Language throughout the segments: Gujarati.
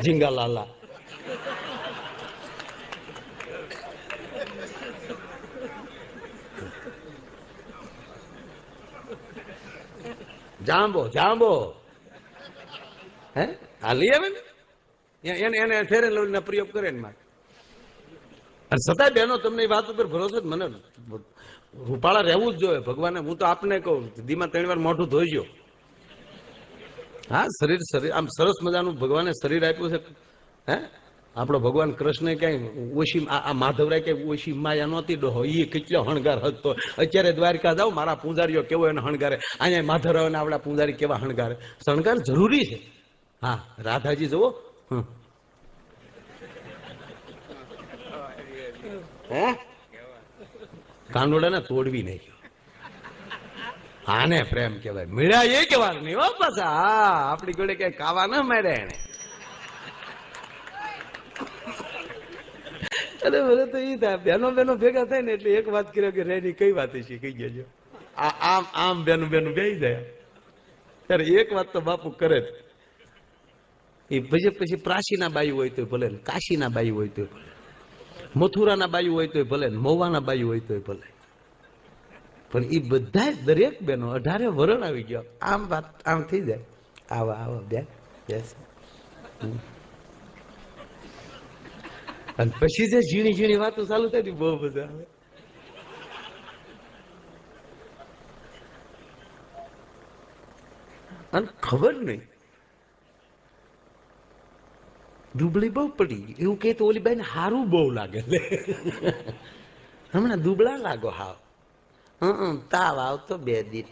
ઝીંગા લાલા. જાંબો જાંબો હે આ લઈ આવે ને એને ફેરે લવલીના પ્રયોગ કરે ને માટે. અને છતાંય બહેનો તમને એ વાત ઉપર ભરોસો જ, મને રૂપાળા રહેવું જ જોઈએ. ભગવાને, હું તો આપને કહું, દીમાં 3 વાર મોઢું ધોઈજો. હા, શરીર આમ સરસ મજાનું ભગવાને શરીર આપ્યું છે. હે આપણો ભગવાન કૃષ્ણ ક્યાંય ઓછી, આ માધવરાય ક્યાંય ઓછી માયા નહોતી ડોહો. એ કેટલો હણગાર હતો. અત્યારે દ્વારકા જાઓ, મારા પૂંજારીઓ કેવો એને હણગારે. અહીંયા માધવરાય આપણા પૂંજારી કેવા હણગારે. શણગાર જરૂરી છે. હા, રાધાજી જુઓ. હે કાંડોળાને તોડવી નાખ્યો. આને પ્રેમ કહેવાય. મળ્યા એ કેવાર નહીં હો પાછા. હા, આપણી જોડે કઈ કાવા ના માર્યા એને. અરે મને તો ઈ થાય, બેનો ભેગા થાય ને એટલે એક વાત કર્યો કે રેની કઈ વાત છે કઈ ગયો. આમ આમ બેનું બેહી જાય ત્યારે એક વાત તો બાપુ કરે જ. એ પછી પ્રાચીના બાયું હોય તો ભલે, કાશીના બાયું હોય તો ભલે, મથુરાના બાયું હોય તો ભલે, મહુવાના બાયું હોય તો ભલે, પણ એ બધા દરેક બેનો 18 વરણ આવી ગયો. આમ વાત આમ થઈ જાય. આવા આવા બેસ. અને પછી જે ઝીણી ઝીણી વાતો ચાલુ થાય ને બહુ મજા આવે. અને ખબર નહીં દુબળી બહુ પડી એવું કે તો ઓલી બાઈને હારું બહુ લાગે. હમણાં દુબળા લાગો હાવ. તાવ આવતો 2 દી.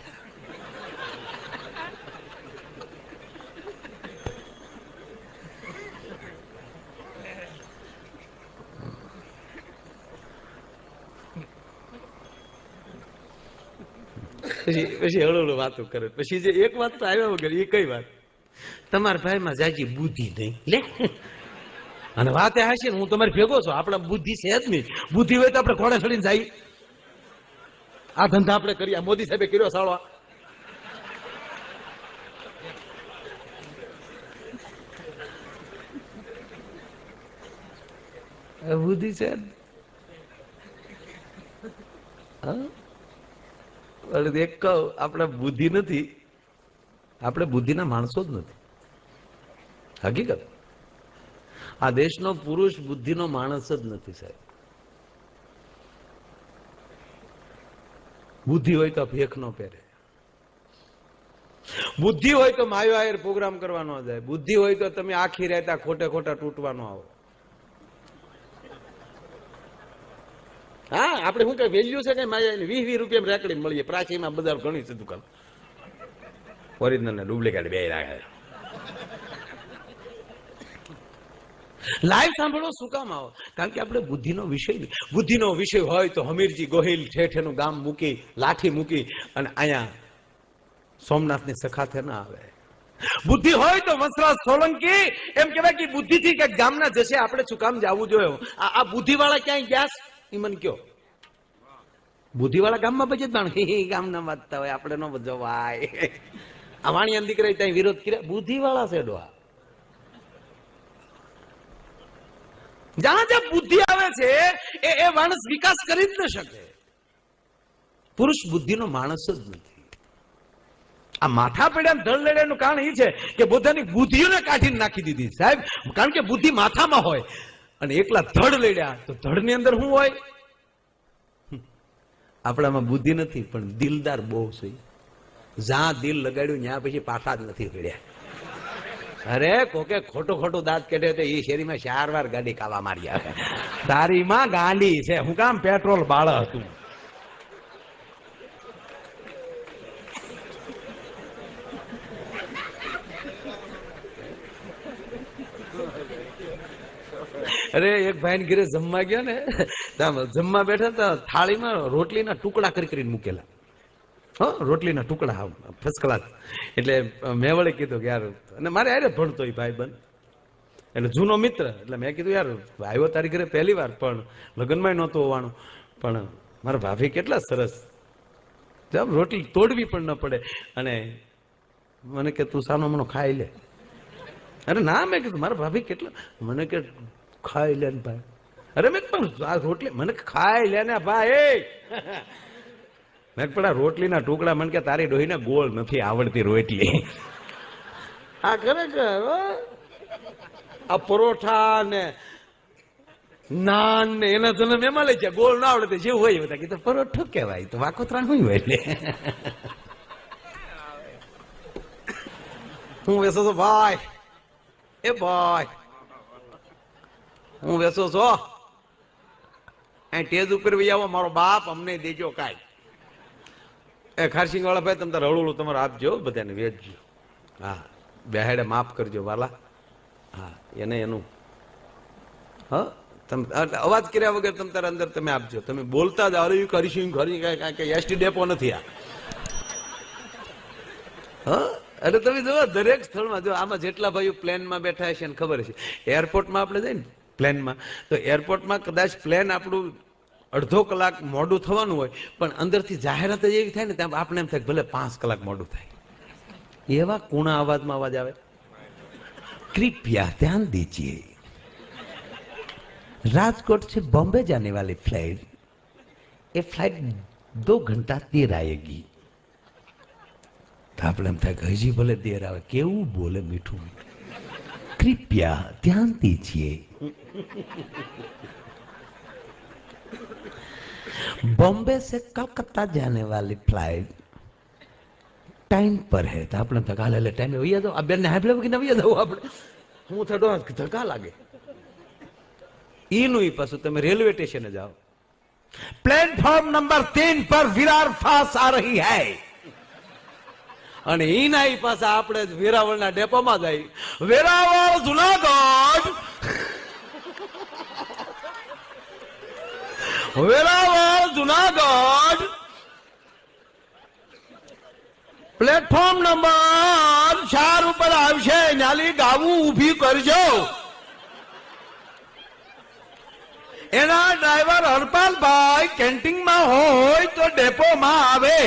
પછી હળવળું વાતો કરે. પછી જે એક વાત તો આવ્યા વગર એ કઈ વાત, તમારા ભાઈમાં જાજી બુદ્ધિ નહીં લે. અને વાત એ હાશે ને, હું તમારી ભેગો છો, આપણા બુદ્ધિ છે જ નહીં. બુદ્ધિ હોય તો આપણે ઘોડે ચડીને જાય. આ ધંધા આપણે કરીએ. મોદી સાહેબે કર્યો સાળવા. બુદ્ધિ છે એક કહું, આપણે બુદ્ધિ નથી, આપણે બુદ્ધિના માણસો જ નથી. હકીકત આ દેશનો પુરુષ બુદ્ધિનો માણસ જ નથી સાહેબ. બુદ્ધિ હોય તો ભેખ નો પહેરે. બુદ્ધિ હોય તો માયો આયર પ્રોગ્રામ કરવાનો જાય. બુદ્ધિ હોય તો તમે આખી રહેતા ખોટે ખોટા તૂટવાનો આવો. હા, આપણે શું કઈ વેલ્યુ છે કે માયા 20 રૂપિયા રેકડી મળીએ. પ્રાચીમાં બધા ઘણી છે દુકાન, ઓરિજિનલ ને ડુપ્લિકેટ બે રાખે. લાઈવ સાંભળો શું કામ આવો? કારણ કે આપણે બુદ્ધિનો વિષય નહીં. બુદ્ધિનો વિષય હોય તો હમીરજી ગોહિલ ઠેઠેનું ગામ મૂકી, લાઠી મૂકી અને અહીંયા સોમનાથની સખાથે ના આવે. બુદ્ધિ હોય તો વંશરાજ સોલંકી એમ કહેવાય કે બુદ્ધિથી કઈક ગામના જશે, આપણે શું કામ જવું જોઈએ? આ બુદ્ધિવાળા ક્યાંય ગયા એ મને કયો. બુદ્ધિવાળા ગામમાં બજે ગામના વાંચતા હોય, આપણે નો જવાય. આ વાણિયા દીકરા ત્યાં વિરોધ કર્યા. બુદ્ધિવાળા છે ડોહા. જ્યાં જ્યાં બુદ્ધિ આવે છે એ માણસ વિકાસ કરી જ ન શકે. પુરુષ બુદ્ધિનો માણસ જ નથી. આ માથા પડ્યા ધડ લેડાનું કારણ એ છે કે બધાની બુદ્ધિઓને કાઢીને નાખી દીધી સાહેબ. કારણ કે બુદ્ધિ માથામાં હોય અને એકલા ધડ લેડ્યા તો ધડની અંદર શું હોય? આપણામાં બુદ્ધિ નથી પણ દિલદાર બહુ છે. જ્યાં દિલ લગાડ્યું ત્યાં પછી પાછા જ નથી પડ્યા. અરે કોકે ખોટું દાંત કાઢે તો એ શેરીમાં 4 વાર ગાડી કાવા મારી આવે. તારીમાં ગાંડી છે, હું કામ પેટ્રોલ બાળ હતું. અરે એક ભાઈ ઘરે જમવા ગયા ને, જમવા બેઠા હતા, થાળીમાં રોટલીના ટુકડા કરીને મૂકેલા. રોટલીના ટુકડા ફર્સ્ટ ક્લાસ. એટલે મેં વળે કીધું કે યાર, અને મારે આરે ભણતો એ ભાઈ બન, એટલે જૂનો મિત્ર. એટલે મેં કીધું યાર આવ્યો તારી ઘરે પહેલી વાર, પણ લગ્નમાં નહોતું હોવાનું, પણ મારા ભાભી કેટલા સરસ, જબ રોટલી તોડવી પણ ન પડે. અને મને કે તું સાનો મનો ખાઈ લે. અરે ના, મેં કીધું મારા ભાભી કેટલા, મને કે ખાઈ લે ને ભાઈ. અરે મેં પણ આ રોટલી મને ખાઈ લે ને ભાઈ. મેં પણ આ રોટલીના ટુકડા મને કે તારી ડોહીને ગોળ નથી આવડતી રોટલી. આ ખરેખર આ પરોઠા ને નાન ને એના જન્મ એમાં લઈ જાય, ગોળ ના આવડે જેવું હોય બધા કીધું પરોઠો કહેવાય, તો વાકોત્રા શું હોય. એટલે હું વેસો છો ભાઈ, એ ભાઈ હું વેસો છો. એ ટેજ ઉપર વહી આવો, મારો બાપ અમને દેજો કાંઈ. એ ખારસિંગ વાળા ભાઈ તમે તારે હળવું તમારે આપજો, બધાને વેચજો. હા, બેહાડે માફ કરજો વાલા. હા, એને એનું હા તમે અવાજ કર્યા વગર તમે તારા અંદર તમે આપજો. તમે બોલતા જ અરે કરીશું ઘરી કઈ એસટી ડેપો નથી આ. હા, અરે તમે જો દરેક સ્થળમાં જો આમાં જેટલા ભાઈઓ પ્લેનમાં બેઠા હશે ને ખબર છે, એરપોર્ટમાં આપણે જઈએ ને પ્લેનમાં, તો એરપોર્ટમાં કદાચ પ્લેન આપણું અડધો કલાક મોડું થવાનું હોય, પણ અંદરથી જાહેરાત જ એવી થાય ને ત્યાં આપણે એમ થાય ભલે 5 કલાક મોડું થાય. એવા કુણા અવાજમાં અવાજ આવે, कृपया ध्यान दीजिए राजकोट से बॉम्बे जाने वाली फ्लाइट, ये फ्लाइट 2 घंटा देर आएगी. तो આપણે એમ થાય હજી ભલે દેર આવે, કેવું બોલે મીઠું મીઠું. कृपया ध्यान दीजिए बॉम्बे से कलकत्ता जाने वाली फ्लाइट टाइम पर है. तो આપણે ધક્કા લે ટાઈમ વૈયા જાવ, આ બેન ને હાઈફ્લે કે નવી જાવ આપણે. હું થતો ધક્કા લાગે ઈનું ઈ પાછું તમે રેલવે સ્ટેશને જાઓ, પ્લેટફોર્મ નંબર 3 પર વિરાર ફાસ આ રહી હૈ, અને ઈના ઈ પાછા આપણે વેરાવળના ડેપોમાં જઈ, વેરાવળ જુનાગઢ, વેરાવળ જુનાગઢ પ્લેટફોર્મ નંબર 4 ઉપર આવશે, ન્યાલી ગાવું ઊભી કરજો. એના ડ્રાઈવર હરપાલભાઈ કેન્ટીનમાં હોય તો ડેપોમાં આવે.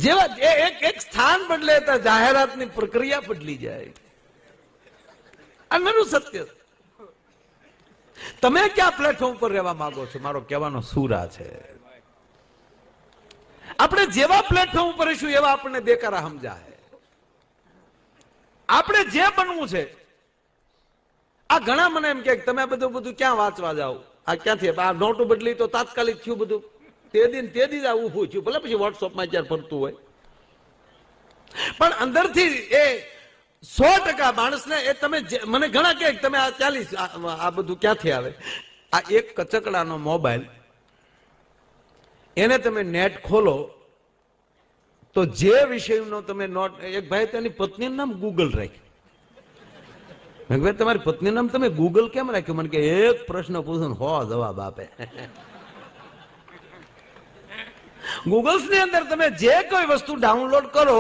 જેવા એક સ્થાન બદલે તો જાહેરાતની પ્રક્રિયા બદલી જાય. આ નરું સત્ય. તમે ક્યાં પ્લેટફોર્મ પર રહેવા માંગો છો, મારો કહેવાનો સૂરા છે. આપણે જેવા પ્લેટફોર્મ ઉપર રહીશું એવા આપણને દેકારા સમજાય. આપણે જે બનવું છે, આ ઘણા મને એમ કે તમે બધું ક્યાં વાંચવા જાઓ, આ ક્યાંથી આ નોટો બદલી તો તાત્કાલિક થયું બધું, તે દી આ ઊભું થયું, ભલે પછી વોટ્સઅપમાં ક્યારે ફરતું હોય, પણ અંદરથી એ 100% માણસને એ તમે મને ઘણા કે તમે આ 40 આ બધું ક્યાંથી આવે. આ એક કચકડાનો મોબાઈલ, એને તમે નેટ ખોલો તો જે વિષયનો તમે નોટ, એક ભાઈ તેની પત્નીનું નામ ગૂગલ રાખ્યું. મેં ભાઈ તમારી પત્નીનું નામ તમે ગૂગલ કેમ રાખ્યું? મને કે એક પ્રશ્ન પૂછો ને 100 જવાબ આપે. ગૂગલ્સ ની અંદર તમે જે કોઈ વસ્તુ ડાઉનલોડ કરો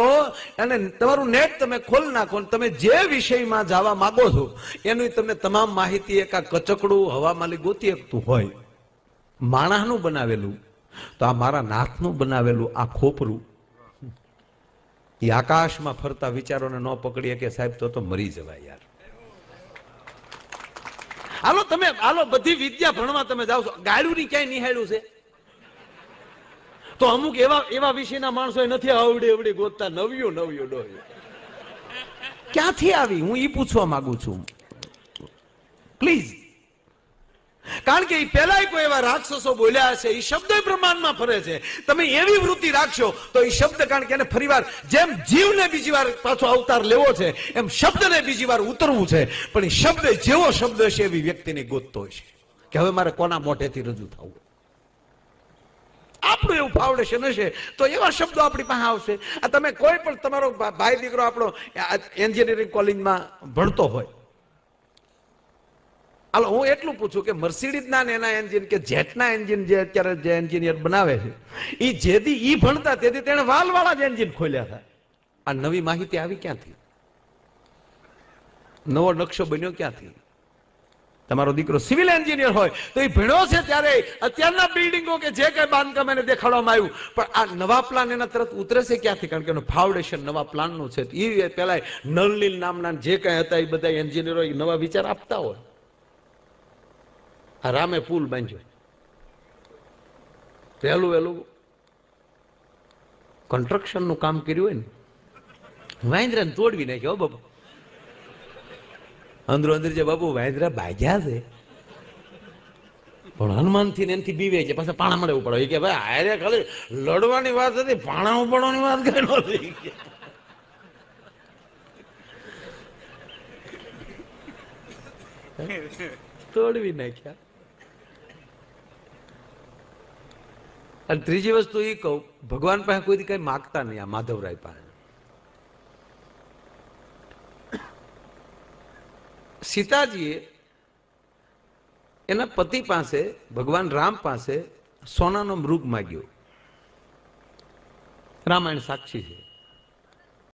અને તમારું નેટ તમે ખોલ નાખો, તમે જે વિષયમાં જવા માંગો છો એની તમને તમામ માહિતી એક આ કચકડું હવામાલી ગોતી શકતું હોય. માણસનું બનાવેલું, તો આ મારા નાથનું બનાવેલું આ ખોપરું એ આકાશમાં ફરતા વિચારોને ન પકડીએ કે સાહેબ તો મરી જવાય યાર. હાલો બધી વિદ્યા ભણવા તમે જાઓ છો, ગાડું ની ક્યાંય નિહાળ્યું છે? તો અમુક એવા વિષયના માણસો નથી આવડી ગોતતા, નવ્યું ડોહ્યું ક્યાંથી આવી? હું ઈ પૂછવા માંગુ છું પ્લીઝ. કારણ કે પેલા કોઈ એવા રાક્ષસો બોલ્યા છે, એ શબ્દ પ્રમાણમાં ફરે છે. તમે એવી વૃત્તિ રાખશો તો એ શબ્દ, કારણ કે એને ફરીવાર જેમ જીવને બીજી વાર પાછો અવતાર લેવો છે એમ શબ્દને બીજી વાર ઉતરવું છે, પણ એ શબ્દ જેવો શબ્દ છે એવી વ્યક્તિને ગોતતો હોય છે કે હવે મારે કોના મોઢેથી રજૂ થવું. આપણું એવું ફાઉન્ડેશન હશે તો એવા શબ્દો આપણી પાસે આવશે. આ તમે કોઈ પણ તમારો ભાઈ દીકરો આપણો એન્જિનિયરિંગ કોલેજમાં ભણતો હોય, હાલો હું એટલું પૂછું કે મર્સિડીઝના એના એન્જિન કે જેટના એન્જિન જે અત્યારે જે એન્જિનિયર બનાવે છે, એ જેથી ઈ ભણતા તેથી તેને વાલવાળા જ એન્જિન ખોલ્યા હતા. આ નવી માહિતી આવી ક્યાંથી? નવો નકશો બન્યો ક્યાંથી? તમારો દીકરો સિવિલ એન્જિનિયર હોય તો એ ભણ્યો છે ત્યારે અત્યારના બિલ્ડિંગો કે જે કઈ બાંધકામ એને દેખાડવામાં આવ્યું, પણ આ નવા પ્લાન એના તરત ઉતરે છે ક્યાંથી? કારણ કે એનું ફાઉન્ડેશન નવા પ્લાનનું છે. એ પેલા નળનીલ નામના જે કઈ હતા એ બધા એન્જિનિયરો નવા વિચાર આપતા હોય. આ રામે પુલ બાંધ્યો, વહેલું વહેલું કન્સ્ટ્રક્શનનું કામ કર્યું હોય ને, વાંદરાને તોડવી નાખ્યો બાપુ. અંદરો અંદર જે બાપુ વાંદરા બાજ્યા છે, પણ હનુમાનથી ને એનથી બીવે છે, પાછા પાણા મળે પડે કે ભાઈ આરે ખાલી લડવાની વાત હતી, પાણા ઉપાડવાની વાત કઈ નહોતી. તોડવી નાખ્યા. અને ત્રીજી વસ્તુ એ કહું, ભગવાન પાસે કોઈ કઈ માગતા નહીં. આ માધવરાય પાસે સીતાજીએ એના પતિ પાસે, ભગવાન રામ પાસે સોનાનો મૃગ માગ્યો. રામાયણ સાક્ષી છે.